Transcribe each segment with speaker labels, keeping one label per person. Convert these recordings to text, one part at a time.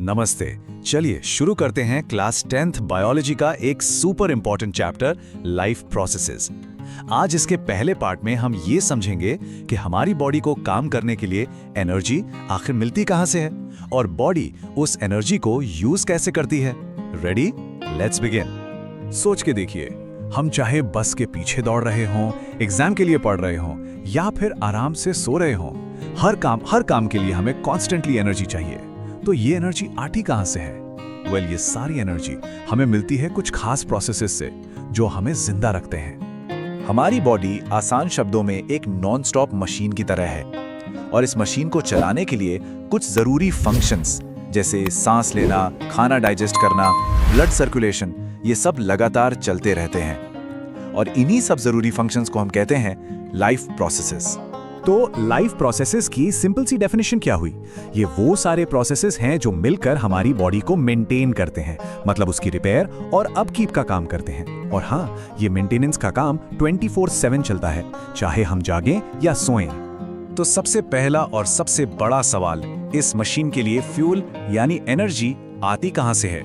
Speaker 1: नमस्ते। चलिए शुरू करते हैं क्लास 10th बायोलॉजी का एक super important chapter life processes. आज इसके पहले पार्ट में हम ये समझेंगे कि हमारी बॉडी को काम करने के लिए एनर्जी आखिर मिलती कहां से है और बॉडी उस एनर्जी को यूज कैसे करती है। रेडी? Let's begin. सोच के देखिए, हम चाहे बस के पीछे दौड़ रहे हों, एग्जाम के लिए पढ़ रहे हों या फिर आराम से सो रहे हों, हर काम के लिए हमें कॉन्स्टेंटली एनर्जी चाहिए। तो ये एनर्जी आती कहां से है? ये सारी एनर्जी हमें मिलती है कुछ खास प्रोसेसेस से जो हमें जिंदा रखते हैं। हमारी बॉडी आसान शब्दों में एक नॉन स्टॉप मशीन की तरह है और इस मशीन को चलाने के लिए कुछ जरूरी फंक्शंस जैसे सांस लेना, खाना डाइजेस्ट करना, ब्लड सर्कुलेशन, ये सब लगातार चलते रहते हैं और इन्हीं सब जरूरी फंक्शंस को हम कहते हैं लाइफ प्रोसेसेस।
Speaker 2: तो लाइफ प्रोसेसेस की सिंपल सी डेफिनेशन क्या हुई? ये वो सारे प्रोसेसेस हैं जो मिलकर हमारी बॉडी को मेंटेन करते हैं, मतलब उसकी रिपेयर और अपकीप का काम करते हैं। और हाँ, ये मेंटेनेंस का काम 24/7 चलता है, चाहे हम जागें या सोएं।
Speaker 1: तो सबसे पहला और सबसे बड़ा सवाल, इस मशीन के लिए फ्यूल यानी एनर्जी आती कहां से है?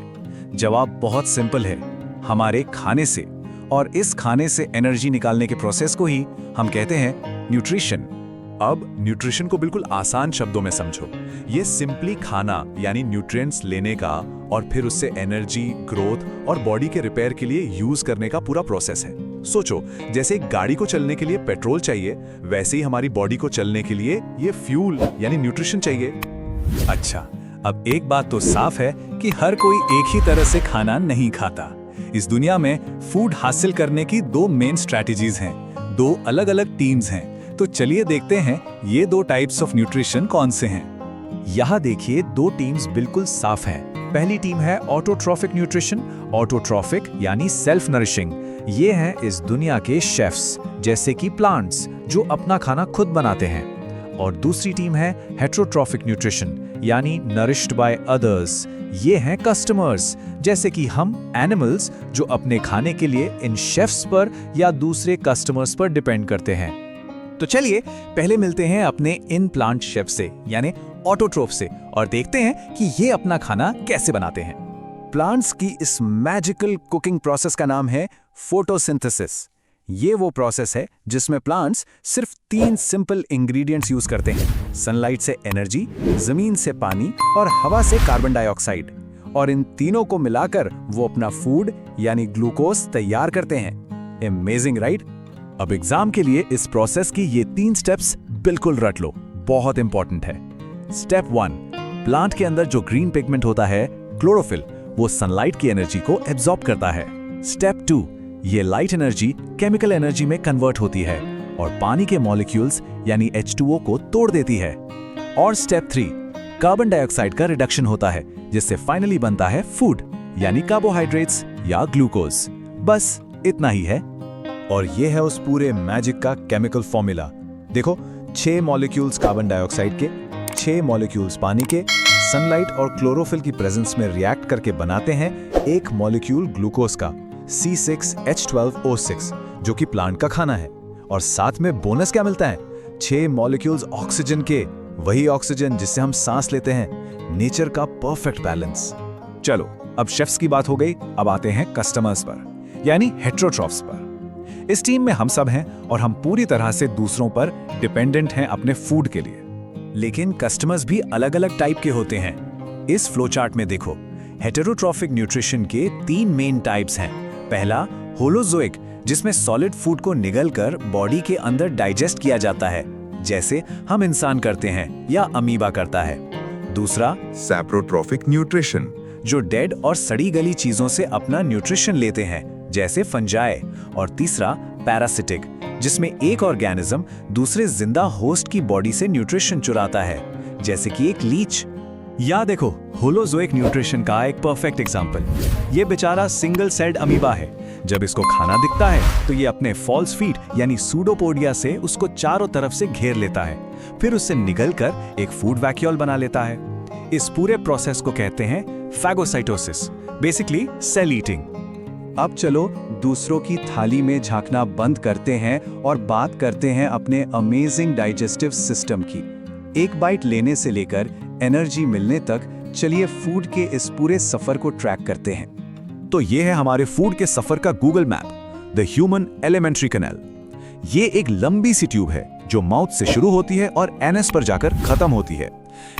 Speaker 1: जवाब बहुत सिंपल है, हमारे खाने से। और इस खाने से एनर्जी निकालने के प्रोसेस को ही हम कहते हैं न्यूट्रिशन। अब न्यूट्रिशन को बिल्कुल आसान शब्दों में समझो। ये सिंपली खाना यानी न्यूट्रिएंट्स लेने का और फिर उससे एनर्जी, ग्रोथ और बॉडी के रिपेयर के लिए यूज करने का पूरा प्रोसेस है। सोचो, जैसे एक गाड़ी को चलने के लिए पेट्रोल चाहिए, वैसे ही हमारी बॉडी को चलने के लिए ये फ्यूल यानी न्यूट्रिशन चाहिए। अच्छा, अब एक बात तो साफ है कि हर कोई एक ही तरह से खाना नहीं खाता। इस दुनिया में फूड हासिल करने की दो मेन स्ट्रैटेजीज हैं, दो अलग अलग टीम्स हैं। तो चलिए देखते हैं ये दो टाइप्स ऑफ न्यूट्रिशन कौन से हैं। यहाँ देखिए, दो टीम्स बिल्कुल साफ हैं। पहली टीम है ऑटोट्रॉफिक न्यूट्रिशन। ऑटोट्रॉफिक यानी सेल्फ नरिशिंग। ये हैं इस दुनिया के शेफ्स, जैसे कि प्लांट्स जो अपना खाना खुद बनाते हैं। और दूसरी टीम है हेटेरोट्रॉफिक न्यूट्रिशन यानी नरिश्ड बाय अदर्स। ये हैं कस्टमर्स, जैसे कि हम एनिमल्स जो अपने खाने के लिए इन शेफ्स पर या दूसरे कस्टमर्स पर डिपेंड करते हैं। तो चलिए पहले मिलते हैं अपने इन प्लांट शेफ से यानी ऑटोट्रोफ से और देखते हैं कि ये अपना खाना कैसे बनाते हैं। प्लांट्स की इस मैजिकल कुकिंग प्रोसेस का नाम है फोटोसिंथेसिस। ये वो प्रोसेस है जिसमें प्लांट्स सिर्फ 3 सिंपल इंग्रेडिएंट्स यूज करते हैं, सनलाइट से एनर्जी, जमीन से पानी और हवा से कार्बन डाइऑक्साइड। और इन तीनों को मिलाकर वो अपना फूड यानी ग्लूकोज तैयार करते हैं। Amazing, right? अब एग्जाम के लिए इस प्रोसेस की ये 3 स्टेप्स बिल्कुल रट लो, बहुत इंपॉर्टेंट है। स्टेप 1, प्लांट के अंदर जो ग्रीन पिगमेंट होता है क्लोरोफिल, वो सनलाइट की एनर्जी को एब्जॉर्ब करता है। स्टेप 2, ये लाइट एनर्जी केमिकल एनर्जी में कन्वर्ट होती है और पानी के मॉलिक्यूल्स यानी H2O को तोड़ देती है। और स्टेप 3, कार्बन डाइऑक्साइड का रिडक्शन होता है, जिससे फाइनली बनता है फूड यानी कार्बोहाइड्रेट्स या ग्लूकोज। बस इतना ही है। और ये है उस पूरे मैजिक का केमिकल फॉर्मूला। देखो, 6 मॉलिक्यूल्स कार्बन डाइऑक्साइड के, 6 मॉलिक्यूल्स पानी के, सनलाइट और क्लोरोफिल की प्रेजेंस में रिएक्ट करके बनाते हैं एक मॉलिक्यूल ग्लूकोज का, C6H12O6, जो कि प्लांट का खाना है। और साथ में बोनस क्या मिलता है? 6 मॉलिक्यूल्स ऑक्सीजन के, वही ऑक्सीजन जिससे हम सांस लेते हैं। नेचर का परफेक्ट बैलेंस। चलो, अब शेफ्स की बात हो गई, अब आते हैं कस्टमर्स पर यानी हेटेरोट्रॉफ्स पर। इस टीम में हम सब हैं और हम पूरी तरह से दूसरों पर डिपेंडेंट हैं अपने फूड के लिए। लेकिन कस्टमर्स भी अलग अलग टाइप के होते हैं। इस फ्लो चार्ट में देखो, हेटेरोट्रॉफिक न्यूट्रिशन के 3 मेन टाइप्स हैं। पहला होलोजोइक, जिसमें सॉलिड फूड को निगलकर बॉडी के अंदर डाइजेस्ट किया जाता है, जैसे हम इंसान करते हैं या अमीबा करता है। दूसरा
Speaker 3: सैप्रोट्रॉफिक न्यूट्रिशन,
Speaker 1: जो डेड और सड़ी गली चीजों से अपना न्यूट्रिशन लेते हैं, जैसे फंजाई। और तीसरा पैरासिटिक, जिसमें एक ऑर्गेनिज्म दूसरे जिंदा होस्ट की बॉडी से न्यूट्रिशन चुराता है, जैसे कि एक लीच। या देखो, होलोजोइक न्यूट्रिशन का एक परफेक्ट एग्जांपल। ये बेचारा सिंगल सेल्ड अमीबा है। जब इसको खाना दिखता है तो ये अपने फॉल्स फीट यानी सूडोपोडिया से उसको चारों तरफ से घेर लेता है, फिर उससे निगलकर एक फूड वैक्यूल बना लेता है। इस पूरे प्रोसेस को कहते हैं फैगोसाइटोसिस, बेसिकली सेल ईटिंग। अब चलो दूसरों की थाली में झांकना बंद करते हैं और बात करते हैं अपने अमेजिंग डाइजेस्टिव सिस्टम की। एक बाइट लेने से लेकर एनर्जी मिलने तक चलिए फूड के इस पूरे सफर को ट्रैक करते हैं।
Speaker 2: तो ये है हमारे फूड के सफर का Google map, the human alimentary canal. ये एक लंबी सी ट्यूब है जो माउथ से शुरू होती है और एनस पर जाकर खत्म होती है।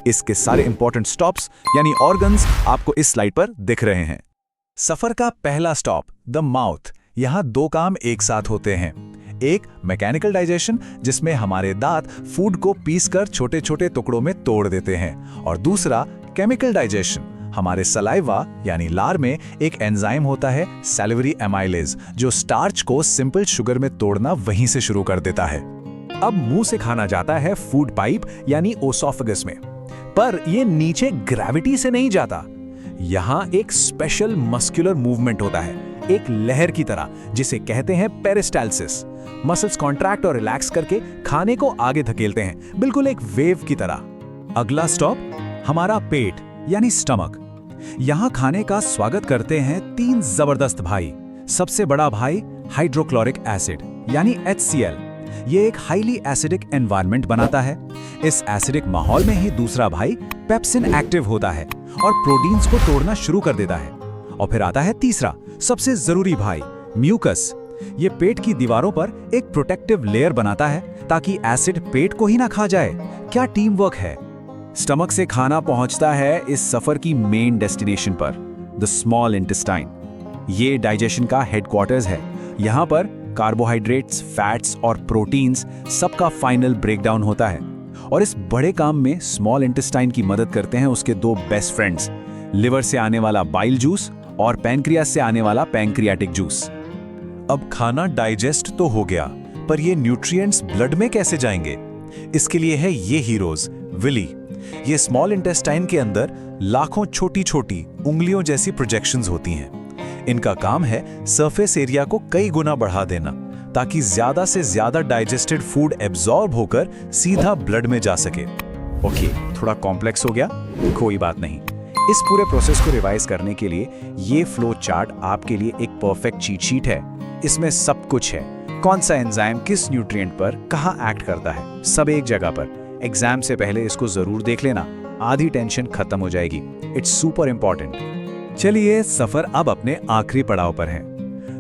Speaker 2: इसके सारे इंपॉर्टेंट स्टॉप्स यानी ऑर्गन्स आपको इस स्लाइड पर दिख रहे हैं।
Speaker 1: सफर का पहला स्टॉप द माउथ। यहाँ दो काम एक साथ होते हैं। एक मैकेनिकल डाइजेशन, जिसमें हमारे दांत फूड को पीसकर छोटे छोटे टुकड़ों में तोड़ देते हैं, और दूसरा केमिकल डाइजेशन। हमारे सलाइवा यानी लार में एक एंजाइम होता है सैलिवरी एमाइलेज, जो स्टार्च को सिंपल शुगर में तोड़ना वहीं से शुरू कर देता है।
Speaker 2: अब मुंह से खाना जाता है फूड पाइप यानी ओसोफेगस में, पर ये नीचे ग्रेविटी से नहीं जाता। यहाँ एक स्पेशल मस्कुलर मूवमेंट होता है, एक लहर की तरह, जिसे कहते हैं पेरिस्टाल्सिस। मसल्स कॉन्ट्रैक्ट और रिलैक्स करके खाने को आगे धकेलते हैं, बिल्कुल एक वेव की तरह।
Speaker 1: अगला स्टॉप हमारा पेट यानी स्टमक। यहाँ खाने का स्वागत करते हैं तीन जबरदस्त भाई। सबसे बड़ा भाई हाइड्रोक्लोरिक एसिड यानी HCl। ये एक हाईली एसिडिक एनवायरनमेंट बनाता है। इस एसिडिक माहौल में ही दूसरा भाई पेप्सिन एक्टिव होता है और प्रोटीन्स को तोड़ना शुरू कर देता है। और फिर आता है तीसरा, सबसे जरूरी भाई म्यूकस। ये पेट की दीवारों पर एक प्रोटेक्टिव लेयर बनाता है ताकि एसिड पेट को ही ना खा जाए। क्या टीम वर्क है। स्टमक से खाना पहुंचता है इस सफर की मेन डेस्टिनेशन पर, द स्मॉल इंटेस्टाइन। ये डाइजेशन का हेडक्वार्टर्स है। यहाँ पर कार्बोहाइड्रेट्स, फैट्स और प्रोटीन्स सबका फाइनल ब्रेकडाउन होता है। और इस बड़े काम में स्मॉल इंटेस्टाइन की मदद करते हैं उसके दो बेस्ट फ्रेंड्स, लिवर से आने वाला बाइल जूस और पैनक्रियास से आने वाला पैनक्रियाटिक जूस।
Speaker 2: अब खाना डाइजेस्ट तो हो गया, पर ये न्यूट्रिएंट्स ब्लड में कैसे जाएंगे? इसके लिए है ये हीरोज, विली। ये स्मॉल इंटेस्टाइन के अंदर लाखों छोटी छोटी उंगलियों जैसी प्रोजेक्शंस होती हैं। इनका काम है सरफेस एरिया को कई गुना बढ़ा देना, ताकि ज्यादा से ज्यादा डाइजेस्टेड फूड एब्जॉर्ब होकर सीधा ब्लड में जा सके।
Speaker 1: ओके, थोड़ा कॉम्प्लेक्स हो गया, कोई बात नहीं। इस पूरे प्रोसेस को रिवाइज करने के लिए ये फ्लो चार्ट आपके लिए एक परफेक्ट चीट शीट है। इसमें सब कुछ है, कौन सा एंजाइम किस न्यूट्रिएंट पर कहाँ एक्ट करता है, सब एक जगह पर। एग्जाम से पहले इसको जरूर देख लेना, आधी टेंशन खत्म हो जाएगी। It's super important.
Speaker 2: चलिए, सफर अब अपने आखिरी पड़ाव पर है।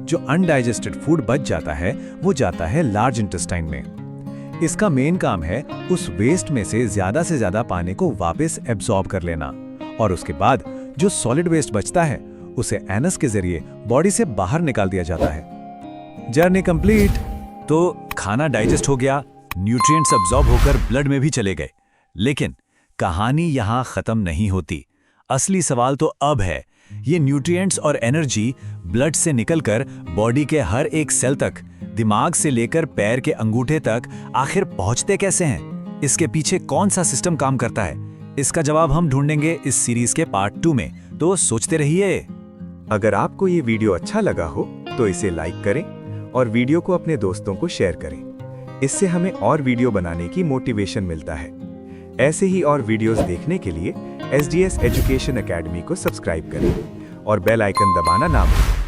Speaker 2: जो अनडाइजेस्टेड फूड बच जाता है वो जाता है लार्ज इंटेस्टाइन में। इसका मेन काम है उस वेस्ट में से ज्यादा पानी को वापस एब्जॉर्ब कर लेना, और उसके बाद जो सॉलिड वेस्ट बचता है उसे एनस के जरिए बॉडी से बाहर निकाल दिया जाता है। Journey complete. तो खाना डाइजेस्ट हो गया, न्यूट्रिएंट्स एब्जॉर्ब होकर ब्लड में भी चले गए। लेकिन कहानी यहाँ खत्म नहीं होती। असली सवाल तो अब है, ये न्यूट्रिएंट्स और एनर्जी ब्लड से निकलकर बॉडी के हर एक सेल तक, दिमाग से लेकर पैर के अंगूठे तक आखिर पहुंचते कैसे हैं? इसके पीछे कौन सा सिस्टम काम करता है? इसका जवाब हम ढूंढेंगे इस सीरीज के पार्ट 2 में, तो सोचते रहिए।
Speaker 3: अगर आपको ये वीडियो अच्छा लगा हो तो इसे लाइक करें और वीडियो को अपने दोस्तों को शेयर करें। इससे हमें और वीडियो बनाने की मोटिवेशन मिलता है। ऐसे ही और वीडियोस देखने के लिए SGS एजुकेशन एकेडमी को सब्सक्राइब करें और बेल आइकन दबाना ना भूलें।